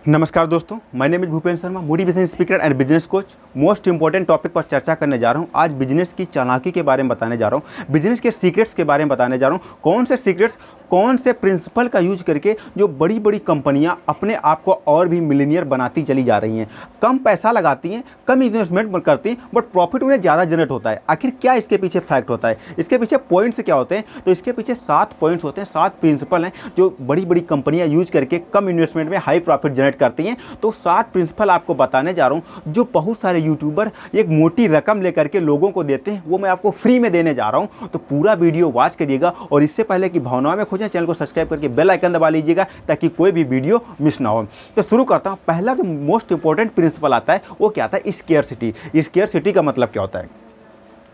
नमस्कार दोस्तों, मैं name Bhupendra Sharma, motivation speaker and business coach. Most important topic पर चर्चा करने जा रहा हूं। आज बिजनेस की चालाकी के बारे में बताने जा रहा हूं, बिजनेस के सीक्रेट्स के बारे में बताने जा रहा हूं। कौन से सीक्रेट्स, कौन से प्रिंसिपल का यूज करके जो बड़ी बड़ी कंपनियां अपने आप को और भी मिलीनियर बनाती चली जा रही हैं। कम पैसा लगाती हैं, कम इन्वेस्टमेंट करती हैं, बट प्रॉफिट उन्हें ज़्यादा जनरेट होता है। आखिर क्या इसके पीछे फैक्ट होता है, इसके पीछे पॉइंट्स क्या होते हैं? तो इसके पीछे 7 पॉइंट्स होते हैं, 7 प्रिंसिपल हैं जो बड़ी बड़ी कंपनियां यूज करके कम इन्वेस्टमेंट में हाई प्रॉफिट जनरेट करती हैं। तो 7 प्रिंसिपल आपको बताने जा रहा हूं जो बहुत सारे यूट्यूबर एक मोटी रकम लेकर के लोगों को देते हैं, वो मैं आपको फ्री में देने जा रहा हूं। तो पूरा वीडियो वॉच करिएगा और इससे पहले कि भावनाओं में खोजें, चैनल को सब्सक्राइब करके बेल आइकन दबा लीजिएगा ताकि कोई भी वीडियो मिस ना हो। तो शुरू करता हूं। पहला जो मोस्ट इंपॉर्टेंट प्रिंसिपल आता है वो क्या आता है? स्केर्सिटी। स्केर्सिटी का मतलब क्या होता है?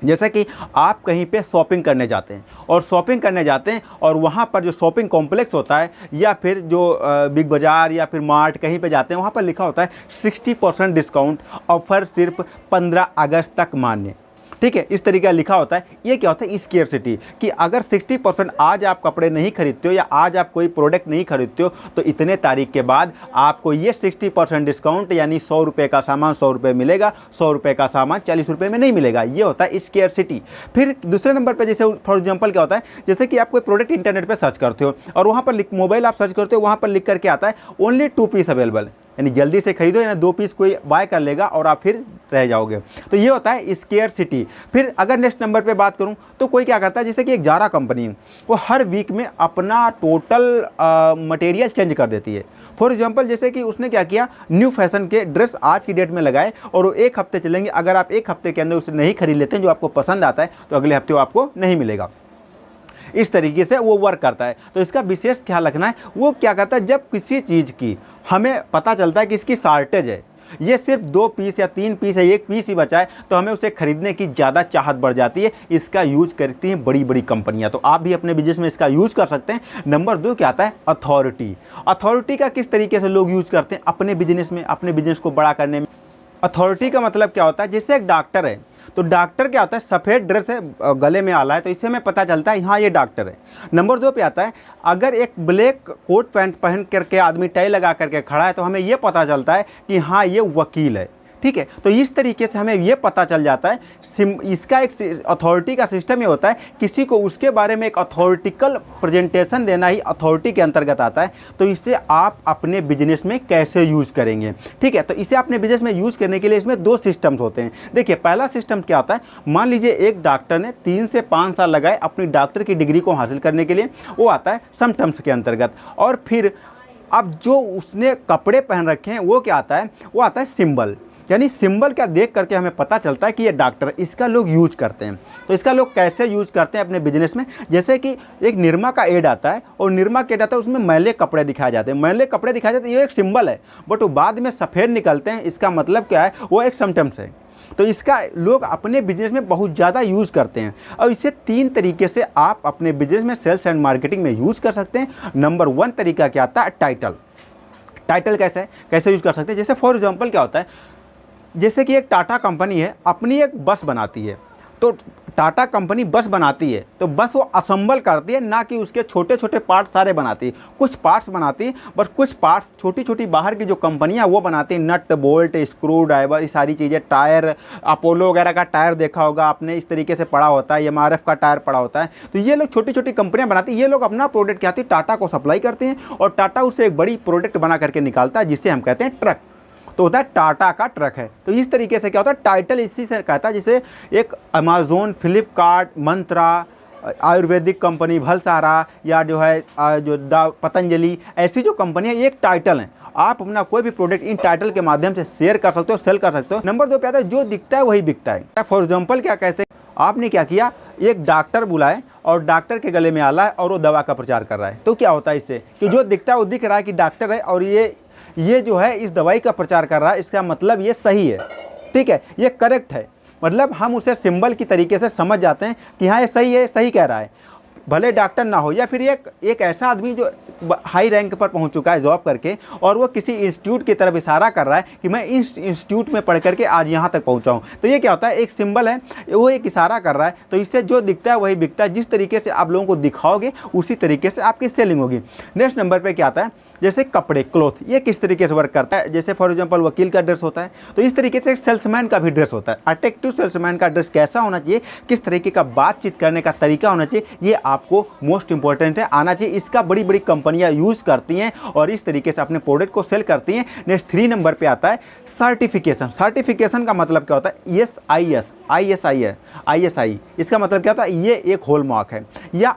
जैसा कि आप कहीं पे शॉपिंग करने जाते हैं और वहाँ पर जो शॉपिंग कॉम्प्लेक्स होता है या फिर जो बिग बाज़ार या फिर मार्ट कहीं पे जाते हैं, वहाँ पर लिखा होता है 60% डिस्काउंट, ऑफर सिर्फ 15 अगस्त तक मान्य। ठीक है, इस तरीके का लिखा होता है। ये क्या होता है? स्केर्सिटी, कि अगर 60% आज आप कपड़े नहीं खरीदते हो या आज आप कोई प्रोडक्ट नहीं खरीदते हो तो इतने तारीख के बाद आपको ये 60% डिस्काउंट यानी 100 रुपये का सामान 100 रुपये मिलेगा, 100 रुपये का सामान 40 रुपये में नहीं मिलेगा। ये होता है स्केर्सिटी। फिर दूसरे नंबर पर जैसे फॉर एग्जाम्पल क्या होता है, जैसे कि आप कोई प्रोडक्ट इंटरनेट पर सर्च करते हो और वहाँ पर मोबाइल आप सर्च करते हो, वहाँ पर लिख करके आता है ओनली 2 पीस अवेलेबल, यानी जल्दी से खरीदो या 2 पीस कोई बाय कर लेगा और आप फिर रह जाओगे। तो ये होता है स्केर्सिटी। फिर अगर नेक्स्ट नंबर पे बात करूं तो कोई क्या करता है, जैसे कि एक जारा कंपनी है, वो हर वीक में अपना टोटल मटेरियल चेंज कर देती है। फॉर एग्जांपल जैसे कि उसने क्या किया, न्यू फैशन के ड्रेस आज की डेट में लगाए और वो 1 हफ्ते चलेंगे। अगर आप 1 हफ्ते के अंदर उसे नहीं खरीद लेते हैं जो आपको पसंद आता है तो अगले हफ्ते वो आपको नहीं मिलेगा। इस तरीके से वो वर्क करता है। तो इसका विशेष ख्याल रखना है। वो क्या करता है, जब किसी चीज़ की हमें पता चलता है कि इसकी शॉर्टेज है, ये सिर्फ 2 पीस या 3 पीस है, 1 पीस ही बचा है, तो हमें उसे खरीदने की ज़्यादा चाहत बढ़ जाती है। इसका यूज करती हैं बड़ी बड़ी कंपनियां। तो आप भी अपने बिजनेस में इसका यूज कर सकते हैं। नंबर 2 क्या आता है? अथॉरिटी। अथॉरिटी का किस तरीके से लोग यूज करते हैं अपने बिजनेस में, अपने बिजनेस को बड़ा करने में? अथॉरिटी का मतलब क्या होता है, जैसे एक डॉक्टर है तो डॉक्टर क्या होता है, सफ़ेद ड्रेस है, गले में आला है, तो इससे हमें पता चलता है हाँ ये डॉक्टर है। नंबर 2 पे आता है, अगर एक ब्लैक कोट पैंट पहन करके आदमी टाई लगा करके खड़ा है तो हमें ये पता चलता है कि हाँ ये वकील है। ठीक है, तो इस तरीके से हमें ये पता चल जाता है। इसका एक अथॉरिटी का सिस्टम ये होता है, किसी को उसके बारे में एक अथॉरिटिकल प्रेजेंटेशन देना ही अथॉरिटी के अंतर्गत आता है। तो इसे आप अपने बिजनेस में कैसे यूज़ करेंगे? ठीक है, तो इसे अपने बिजनेस में यूज़ करने के लिए इसमें 2 सिस्टम्स होते हैं। देखिए, पहला सिस्टम क्या होता है, मान लीजिए एक डॉक्टर ने 3 से 5 साल लगाए अपनी डॉक्टर की डिग्री को हासिल करने के लिए, वो आता है सिम्टम्स के अंतर्गत। और फिर अब जो उसने कपड़े पहन रखे हैं वो क्या आता है? वो आता है सिंबल। यानी सिंबल क्या देख करके हमें पता चलता है कि ये डॉक्टर है। इसका लोग यूज करते हैं। तो इसका लोग कैसे यूज करते हैं अपने बिजनेस में? जैसे कि एक निरमा का एड आता है और निरमा का एड आता है, उसमें मैले कपड़े दिखाए जाते हैं, मैले कपड़े दिखाए जाते हैं, ये एक सिंबल है, बट वो बाद में सफ़ेद निकलते हैं। इसका मतलब क्या है? वो एक सिम्टम्स है। तो इसका लोग अपने बिजनेस में बहुत ज़्यादा यूज़ करते हैं और इसे 3 तरीके से आप अपने बिजनेस में सेल्स एंड मार्केटिंग में यूज़ कर सकते हैं। नंबर 1 तरीका क्या आता है? टाइटल। टाइटल कैसे यूज़ कर सकते हैं? जैसे फॉर एग्जांपल क्या होता है, जैसे कि एक टाटा कंपनी है, अपनी एक बस बनाती है। तो टाटा कंपनी बस बनाती है तो बस वो असेंबल करती है, ना कि उसके छोटे छोटे पार्ट्स सारे बनाती है। कुछ पार्ट्स बनाती है, बस कुछ पार्ट्स छोटी छोटी बाहर की जो कंपनियां वो बनाती हैं, नट बोल्ट, स्क्रू ड्राइवर, ये सारी चीज़ें, टायर, अपोलो वगैरह का टायर देखा होगा आपने, इस तरीके से पड़ा होता है, MRF का टायर पड़ा होता है। तो ये लोग छोटी छोटी कंपनियां बनाती हैं। ये लोग अपना प्रोडक्ट क्या आती है, टाटा को सप्लाई करते हैं और टाटा उससे एक बड़ी प्रोडक्ट बना करके निकालता है जिसे हम कहते हैं ट्रक। तो होता है टाटा का ट्रक है। तो इस तरीके से क्या होता है, टाइटल इसी से कहता है। जैसे एक अमेज़न, फ्लिपकार्ट, मंत्रा, आयुर्वेदिक कंपनी भलसारा या जो है जो पतंजलि, ऐसी जो कंपनी है ये एक टाइटल है। आप अपना कोई भी प्रोडक्ट इन टाइटल के माध्यम से शेयर कर सकते हो, सेल कर सकते हो। नंबर 2 पे आता है, जो दिखता है वही बिकता है। फॉर एग्जाम्पल क्या कहते हैं, आपने क्या किया, एक डॉक्टर बुलाए और डॉक्टर के गले में आला है और वो दवा का प्रचार कर रहा है। तो क्या होता है इससे, कि जो दिखता है वो दिख रहा है कि डॉक्टर है और ये जो है इस दवाई का प्रचार कर रहा है, इसका मतलब ये सही है। ठीक है, ये करेक्ट है, मतलब हम उसे सिंबल की तरीके से समझ जाते हैं कि हाँ ये सही है, सही कह रहा है। भले डॉक्टर ना हो, या फिर एक ऐसा आदमी जो हाई रैंक पर पहुंच चुका है जॉब करके, और वो किसी इंस्टीट्यूट की तरफ इशारा कर रहा है कि मैं इस इंस्टीट्यूट में पढ़ करके आज यहाँ तक पहुँचा हूँ। तो ये क्या होता है, एक सिंबल है, वो एक इशारा कर रहा है, तो इससे जो दिखता है वही बिकता है। जिस तरीके से आप लोगों को दिखाओगे उसी तरीके से आपकी सेलिंग होगी। नेक्स्ट नंबर पे क्या आता है, जैसे कपड़े, क्लॉथ, ये किस तरीके से वर्क करता है। जैसे फॉर एग्जांपल वकील का ड्रेस होता है, तो इस तरीके से एक सेल्समैन का भी ड्रेस होता है। अट्रैक्टिव सेल्समैन का ड्रेस कैसा होना चाहिए, किस तरीके का बातचीत करने का तरीका होना चाहिए, ये आपको मोस्ट इंपॉर्टेंट है, आना चाहिए। इसका बड़ी बड़ी कंपनियां यूज़ करती हैं और इस तरीके से अपने प्रोडक्ट को सेल करती हैं। नेक्स्ट 3 नंबर पे आता है सर्टिफिकेशन। सर्टिफिकेशन का मतलब क्या होता है, ISI, इसका मतलब क्या होता है, ये एक हॉलमार्क है। या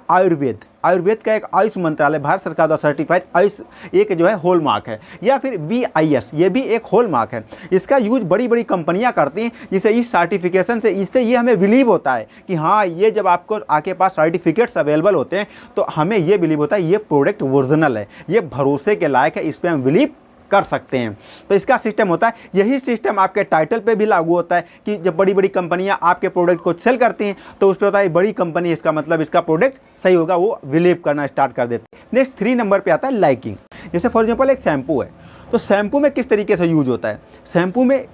आयुर्वेद का एक आयुष मंत्रालय भारत सरकार द्वारा सर्टिफाइड आयुष एक जो है हॉलमार्क है। या फिर BIS, ये भी एक हॉलमार्क है। इसका यूज बड़ी बड़ी कंपनियां करती हैं, जिसे इस सर्टिफिकेशन से इससे ये हमें बिलीव होता है कि हाँ, ये जब आपको आपके पास सर्टिफिकेट्स अवेलेबल होते हैं तो हमें ये बिलीव होता है ये प्रोडक्ट ओरिजिनल है, ये भरोसे के लायक है, इस पर हम बिलीव कर सकते हैं। तो इसका सिस्टम होता है, यही सिस्टम आपके टाइटल पे भी लागू होता है कि जब बड़ी बड़ी कंपनियां आपके प्रोडक्ट को सेल करती हैं तो उस पर होता है बड़ी कंपनी, इसका मतलब इसका प्रोडक्ट सही होगा, वो बिलीव करना स्टार्ट कर देते हैं। नेक्स्ट 3 नंबर पे आता है लाइकिंग। जैसे फॉर एग्जांपल एक शैम्पू है, तो शैम्पू में किस तरीके से यूज होता है, शैम्पू में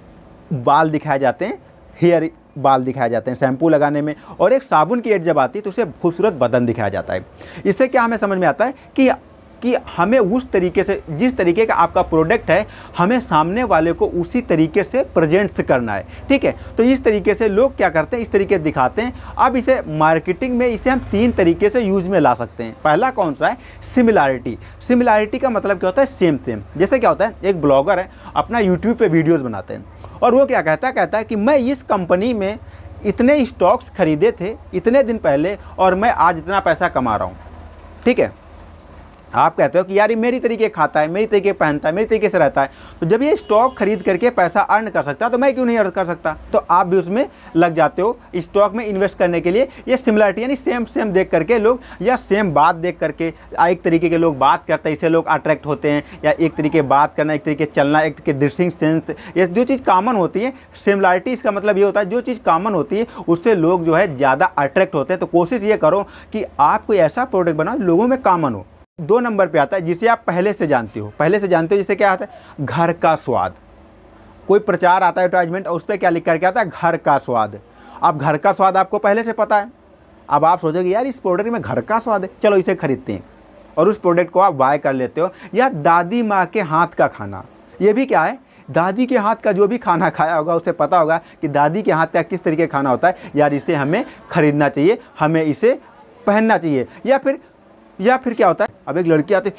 बाल दिखाए जाते हैं, हेयर बाल दिखाए जाते हैं शैम्पू लगाने में, और एक साबुन की एड जब आती है तो उसे खूबसूरत बदन दिखाया जाता है। इससे क्या हमें समझ में आता है कि हमें उस तरीके से, जिस तरीके का आपका प्रोडक्ट है, हमें सामने वाले को उसी तरीके से प्रेजेंट्स करना है। ठीक है, तो इस तरीके से लोग क्या करते हैं, इस तरीके से दिखाते हैं। अब इसे मार्केटिंग में इसे हम 3 तरीके से यूज में ला सकते हैं। पहला कौन सा है, सिमिलैरिटी का मतलब क्या होता है, सेम। जैसे क्या होता है, एक ब्लॉगर है, अपना यूट्यूब पे वीडियोज़ बनाते हैं और वो क्या कहता है कि मैं इस कंपनी में इतने स्टॉक्स खरीदे थे इतने दिन पहले और मैं आज इतना पैसा कमा रहा हूँ। ठीक है, आप कहते हो कि यार ये मेरी तरीके खाता है, मेरी तरीके पहनता है, मेरी तरीके से रहता है, तो जब ये स्टॉक खरीद करके पैसा अर्न कर सकता है तो मैं क्यों नहीं अर्न कर सकता। तो आप भी उसमें लग जाते हो स्टॉक में इन्वेस्ट करने के लिए। ये सिमिलरिटी यानी सेम देख करके लोग, या सेम बात देख करके, एक तरीके के लोग बात करते हैं, इससे लोग अट्रैक्ट होते हैं। या एक तरीके बात करना, एक तरीके चलना, एक तरीके ड्रेसिंग सेंस, ये जो चीज़ कॉमन होती है, सिमिलरिटी इसका मतलब ये होता है जो चीज़ कॉमन होती है उससे लोग जो है ज़्यादा अट्रैक्ट होते हैं। तो कोशिश ये करो कि आप कोई ऐसा प्रोडक्ट बनाओ लोगों में कॉमन हो। 2 नंबर पे आता है जिसे आप पहले से जानते हो, जिससे क्या आता है, घर का स्वाद। कोई प्रचार आता है, एडवर्टाइजमेंट, और उस पर क्या लिख करके आता है, घर का स्वाद। अब घर का स्वाद आपको पहले से पता है, अब आप सोचोगे यार इस प्रोडक्ट में घर का स्वाद है, चलो इसे खरीदते हैं, और उस प्रोडक्ट को आप बाय कर लेते हो। या दादी माँ के हाथ का खाना, ये भी क्या है, दादी के हाथ का जो भी खाना खाया होगा उसे पता होगा कि दादी के हाथ का किस तरीके का खाना होता है, यार इसे हमें खरीदना चाहिए, हमें इसे पहनना चाहिए। या फिर क्या होता है, अब एक लड़की आती है,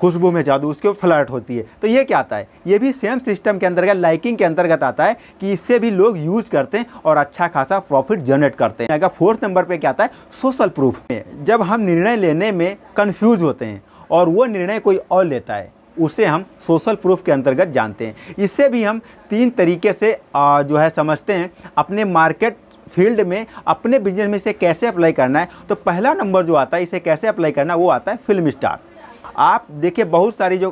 खुशबू में जादू, उसके फ्लर्ट होती है, तो ये क्या आता है, ये भी सेम सिस्टम के अंतर्गत, लाइकिंग के अंतर्गत आता है कि इससे भी लोग यूज करते हैं और अच्छा खासा प्रॉफिट जनरेट करते हैं। अगर 4th नंबर पे क्या आता है, सोशल प्रूफ। जब हम निर्णय लेने में कंफ्यूज होते हैं और वो निर्णय कोई और लेता है, उसे हम सोशल प्रूफ के अंतर्गत जानते हैं। इससे भी हम 3 तरीके से जो है समझते हैं अपने मार्केट फील्ड में, अपने बिजनेस में इसे कैसे अप्लाई करना है। तो पहला नंबर जो आता है इसे कैसे अप्लाई करना, वो आता है फिल्म स्टार। आप देखिए बहुत सारी जो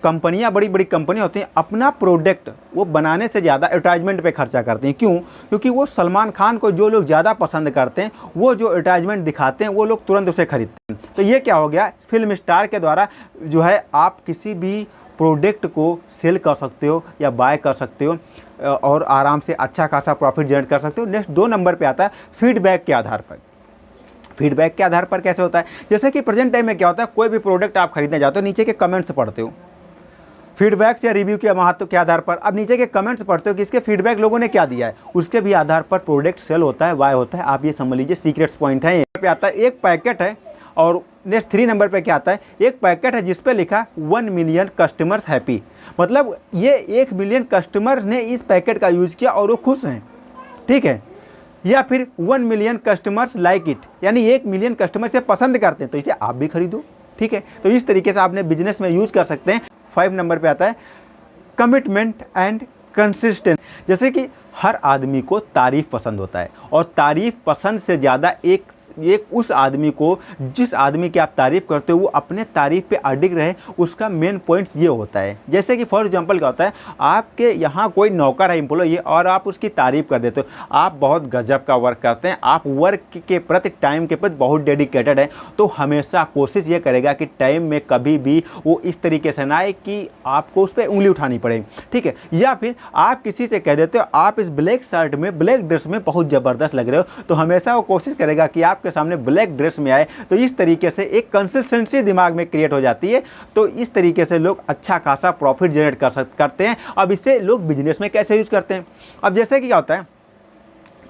कंपनियां, बड़ी बड़ी कंपनियां होती हैं, अपना प्रोडक्ट वो बनाने से ज़्यादा एडवर्टाइजमेंट पे खर्चा करती हैं। क्यों? क्योंकि वो सलमान खान को जो लोग ज़्यादा पसंद करते हैं, वो जो एडवर्टाइजमेंट दिखाते हैं वो लोग तुरंत उसे खरीदते हैं। तो ये क्या हो गया, फिल्म स्टार के द्वारा जो है आप किसी भी प्रोडक्ट को सेल कर सकते हो या बाय कर सकते हो और आराम से अच्छा खासा प्रॉफिट जनरेट कर सकते हो। नेक्स्ट 2 नंबर पे आता है फीडबैक के आधार पर। फीडबैक के आधार पर कैसे होता है, जैसे कि प्रेजेंट टाइम में क्या होता है, कोई भी प्रोडक्ट आप खरीदने जाते हो, नीचे के कमेंट्स पढ़ते हो, फीडबैक्स या रिव्यू के महत्व के आधार पर। अब नीचे के कमेंट्स पढ़ते हो कि इसके फीडबैक लोगों ने क्या दिया है, उसके भी आधार पर प्रोडक्ट सेल होता है, बाय होता है। आप ये समझ लीजिए सीक्रेट्स पॉइंट है। यहाँ पे आता है एक पैकेट है, और नेक्स्ट 3 नंबर पे क्या आता है, एक पैकेट है जिस पे लिखा 1 मिलियन कस्टमर्स हैप्पी। मतलब ये 1 मिलियन कस्टमर ने इस पैकेट का यूज़ किया और वो खुश हैं। ठीक है, या फिर 1 मिलियन कस्टमर्स लाइक इट, यानी 1 मिलियन कस्टमर इसे पसंद करते हैं, तो इसे आप भी खरीदो। ठीक है, तो इस तरीके से आपने बिजनेस में यूज़ कर सकते हैं। 5 नंबर पे आता है कमिटमेंट एंड कंसिस्टेंट। जैसे कि हर आदमी को तारीफ़ पसंद होता है, और तारीफ़ पसंद से ज़्यादा एक उस आदमी को, जिस आदमी की आप तारीफ़ करते हो वो अपने तारीफ़ पे अडिग रहे, उसका मेन पॉइंट्स ये होता है। जैसे कि फॉर एग्जांपल क्या होता है, आपके यहाँ कोई नौकर है, एम्प्लॉय है, और आप उसकी तारीफ़ कर देते हो, आप बहुत गजब का वर्क करते हैं, आप वर्क के प्रति, टाइम के प्रति बहुत डेडिकेटेड है, तो हमेशा कोशिश ये करेगा कि टाइम में कभी भी वो इस तरीके से ना आए कि आपको उस पर उंगली उठानी पड़े, ठीक है। या फिर आप किसी से कह देते हो आप इस ब्लैक शर्ट में, ब्लैक ड्रेस में बहुत ज़बरदस्त लग रहे हो, तो हमेशा वो कोशिश करेगा कि आपके सामने ब्लैक ड्रेस में आए। तो इस तरीके से एक कंसिस्टेंसी दिमाग में क्रिएट हो जाती है। तो इस तरीके से लोग अच्छा खासा प्रॉफिट जनरेट करते हैं। अब इसे लोग बिजनेस में कैसे यूज करते हैं, अब जैसे कि क्या होता है,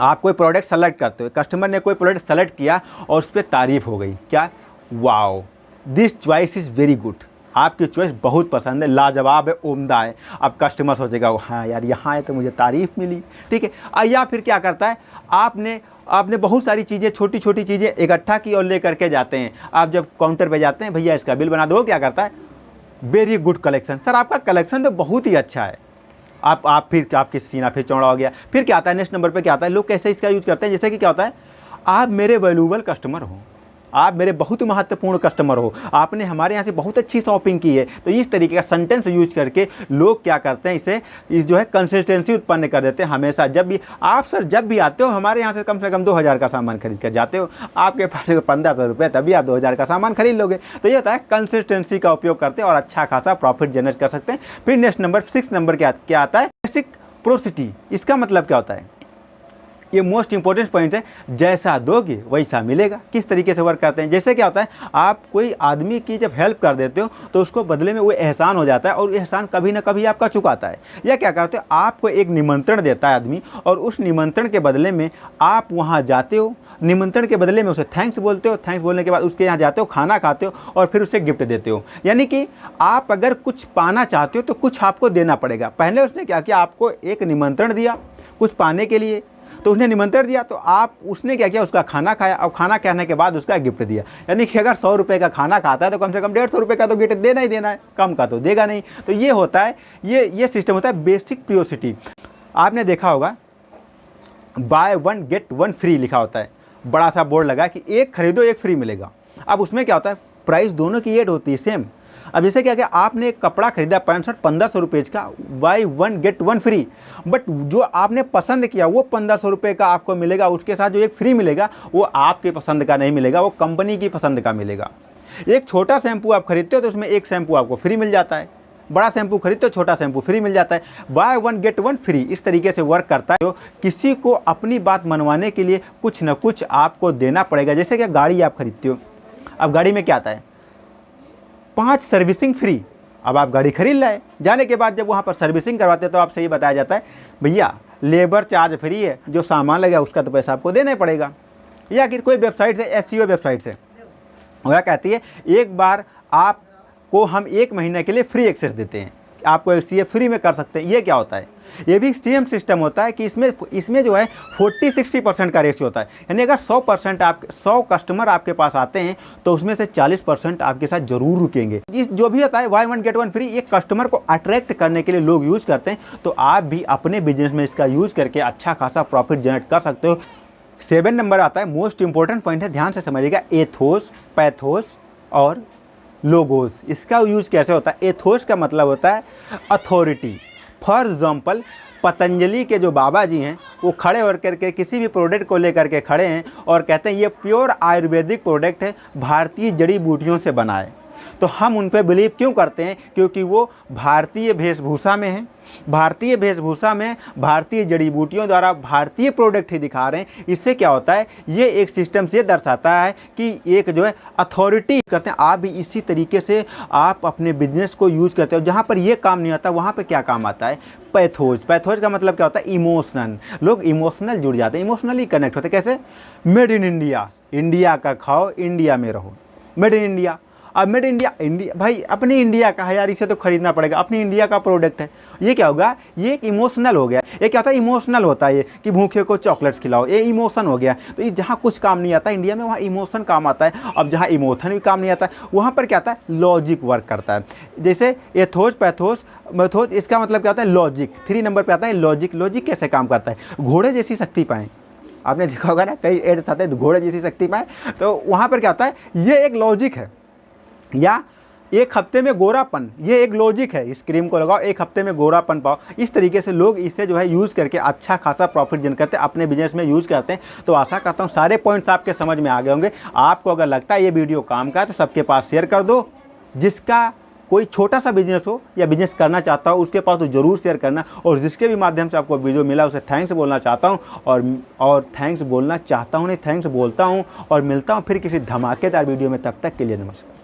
आप कोई प्रोडक्ट सेलेक्ट करते हो, कस्टमर ने कोई प्रोडक्ट सेलेक्ट किया और उस पर तारीफ हो गई, क्या, wow this choice is very good, आपकी चॉइस बहुत पसंद है, लाजवाब है, उम्दा है। अब कस्टमर सोचेगा हाँ यार यहाँ है तो मुझे तारीफ़ मिली, ठीक है। या फिर क्या करता है, आपने बहुत सारी चीज़ें, छोटी छोटी चीज़ें इकट्ठा की और ले करके जाते हैं। आप जब काउंटर पे जाते हैं, भैया इसका बिल बना दो, क्या करता है, वेरी गुड कलेक्शन, सर आपका कलेक्शन तो बहुत ही अच्छा है। आप फिर आपकी सीना फिर चौड़ा हो गया। फिर क्या आता है, नेक्स्ट नंबर पे क्या आता है, लोग कैसे इसका यूज़ करते हैं, जैसे कि क्या होता है, आप मेरे वैल्यूएबल कस्टमर हो, आप मेरे बहुत महत्वपूर्ण कस्टमर हो, आपने हमारे यहाँ से बहुत अच्छी शॉपिंग की है। तो इस तरीके का सेंटेंस यूज करके लोग क्या करते हैं, इस जो है कंसिस्टेंसी उत्पन्न कर देते हैं। हमेशा जब भी आप, सर जब भी आते हो हमारे यहाँ से कम 2000 का सामान खरीद कर जाते हो, आपके पास 1500 रुपये, तभी आप 2000 का सामान खरीद लोगे। तो ये होता है कंसिस्टेंसी का उपयोग करते हैं और अच्छा खासा प्रॉफिट जनरेट कर सकते हैं। फिर नेक्स्ट नंबर 6 नंबर क्या आता है, रेसिप्रोसिटी। इसका मतलब क्या होता है, ये मोस्ट इंपॉर्टेंट पॉइंट है, जैसा दोगे वैसा मिलेगा। किस तरीके से वर्क करते हैं, जैसे क्या होता है, आप कोई आदमी की जब हेल्प कर देते हो तो उसको बदले में वो एहसान हो जाता है, और एहसान कभी ना कभी आपका चुकाता है। या क्या करते हो, आपको एक निमंत्रण देता है आदमी, और उस निमंत्रण के बदले में आप वहाँ जाते हो, निमंत्रण के बदले में उसे थैंक्स बोलते हो, थैंक्स बोलने के बाद उसके यहाँ जाते हो, खाना खाते हो और फिर उसे गिफ्ट देते हो। यानी कि आप अगर कुछ पाना चाहते हो तो कुछ आपको देना पड़ेगा। पहले उसने क्या किया, आपको एक निमंत्रण दिया कुछ पाने के लिए, तो उसने निमंत्रण दिया, तो उसने क्या किया, उसका खाना खाया, और खाना खाने के बाद उसका गिफ्ट दिया। यानी कि अगर 100 रुपये का खाना खाता है तो कम से कम 150 रुपये का तो गिफ्ट देना ही देना है, कम का तो देगा नहीं। तो ये होता है, ये सिस्टम होता है बेसिक प्रियोसिटी। आपने देखा होगा बाय 1 गेट 1 फ्री लिखा होता है, बड़ा सा बोर्ड लगा कि एक खरीदो एक फ्री मिलेगा। अब उसमें क्या होता है, प्राइस दोनों की ऐड होती है सेम। अब जैसे क्या आपने एक कपड़ा खरीदा 1500 रुपये का, बाय 1 गेट 1 फ्री, बट जो आपने पसंद किया वो 1500 रुपये का आपको मिलेगा, उसके साथ जो एक फ्री मिलेगा वो आपके पसंद का नहीं मिलेगा, वो कंपनी की पसंद का मिलेगा। एक छोटा शैम्पू आप खरीदते हो तो उसमें एक शैम्पू आपको फ्री मिल जाता है, बड़ा शैम्पू खरीदते हो छोटा शैम्पू फ्री मिल जाता है। बाय 1 गेट 1 फ्री इस तरीके से वर्क करता है। तो किसी को अपनी बात मनवाने के लिए कुछ न कुछ आपको देना पड़ेगा। जैसे कि गाड़ी आप खरीदते हो, अब गाड़ी में क्या आता है, 5 सर्विसिंग फ्री। अब आप गाड़ी खरीद लाए, जाने के बाद जब वहाँ पर सर्विसिंग करवाते हैं तो आपसे ये बताया जाता है भैया लेबर चार्ज फ्री है, जो सामान लगेगा उसका तो पैसा आपको देना ही पड़ेगा। या कि कोई वेबसाइट से, एसईओ वेबसाइट से वह कहती है एक बार आपको हम 1 महीने के लिए फ्री एक्सेस देते हैं, आपको एसईओ फ्री में कर सकते हैं। ये क्या होता है, ये भी सेम सिस्टम होता है कि इसमें जो है 40-60% का रेशियो होता है। यानी अगर 100 कस्टमर आपके पास आते हैं तो उसमें से 40% आपके साथ जरूर रुकेंगे। इस जो भी होता है बाय 1 गेट 1 फ्री, ये कस्टमर को अट्रैक्ट करने के लिए लोग यूज़ करते हैं। तो आप भी अपने बिजनेस में इसका यूज़ करके अच्छा खासा प्रॉफिट जनरेट कर सकते हो। 7 नंबर आता है, मोस्ट इंपॉर्टेंट पॉइंट है, ध्यान से समझिएगा, एथोस, पैथोस और लोगोस। इसका यूज़ कैसे होता है, एथोस का मतलब होता है अथॉरिटी। फॉर एग्जाम्पल पतंजलि के जो बाबा जी हैं वो खड़े होकर के किसी भी प्रोडक्ट को लेकर के खड़े हैं और कहते हैं ये प्योर आयुर्वेदिक प्रोडक्ट है, भारतीय जड़ी बूटियों से बना है। तो हम उन पर बिलीव क्यों करते हैं, क्योंकि वो भारतीय वेशभूषा में हैं, भारतीय वेशभूषा में भारतीय जड़ी बूटियों द्वारा भारतीय प्रोडक्ट ही दिखा रहे हैं। इससे क्या होता है, ये एक सिस्टम से दर्शाता है कि एक जो है अथॉरिटी करते हैं। आप भी इसी तरीके से आप अपने बिजनेस को यूज़ करते हो। जहाँ पर ये काम नहीं आता वहाँ पर क्या काम आता है, पैथोज। पैथोज का मतलब क्या होता है, इमोशनल। लोग इमोशनल जुड़ जाते हैं, इमोशनली कनेक्ट होते हैं। कैसे, मेड इन इंडिया, इंडिया का खाओ इंडिया में रहो, मेड इन इंडिया। अब मेड इंडिया, इंडिया भाई अपनी इंडिया का है यार, इसे तो खरीदना पड़ेगा, अपनी इंडिया का प्रोडक्ट है। ये क्या होगा, ये एक इमोशनल हो गया। ये क्या होता है, इमोशनल होता है ये कि भूखे को चॉकलेट्स खिलाओ, ये इमोशन हो गया। तो ये जहाँ कुछ काम नहीं आता इंडिया में, वहाँ इमोशन काम आता है। अब जहाँ इमोशन भी काम नहीं आता वहाँ पर क्या आता है, लॉजिक वर्क करता है। जैसे एथोस, पैथोस, मैथोस, इसका मतलब क्या होता है, लॉजिक। 3 नंबर पे आता है लॉजिक। लॉजिक कैसे काम करता है, घोड़े जैसी शक्ति पाएँ। आपने देखा होगा ना, कई एड्स आते हैं घोड़े जैसी शक्ति पाएँ, तो वहाँ पर क्या होता है, ये एक लॉजिक है। या 1 हफ्ते में गोरापन, ये एक लॉजिक है, इस क्रीम को लगाओ 1 हफ्ते में गोरापन पाओ। इस तरीके से लोग इसे जो है यूज़ करके अच्छा खासा प्रॉफिट जनरेट करते हैं, अपने बिजनेस में यूज़ करते हैं। तो आशा करता हूँ सारे पॉइंट्स आपके समझ में आ गए होंगे। आपको अगर लगता है ये वीडियो काम का है तो सबके पास शेयर कर दो। जिसका कोई छोटा सा बिजनेस हो या बिजनेस करना चाहता हो उसके पास तो ज़रूर शेयर करना। और जिसके भी माध्यम से आपको वीडियो मिला उसे थैंक्स बोलना चाहता हूँ। और थैंक्स बोलना चाहता हूँ नहीं, थैंक्स बोलता हूँ। और मिलता हूँ फिर किसी धमाकेदार वीडियो में, तब तक के लिए नमस्कार।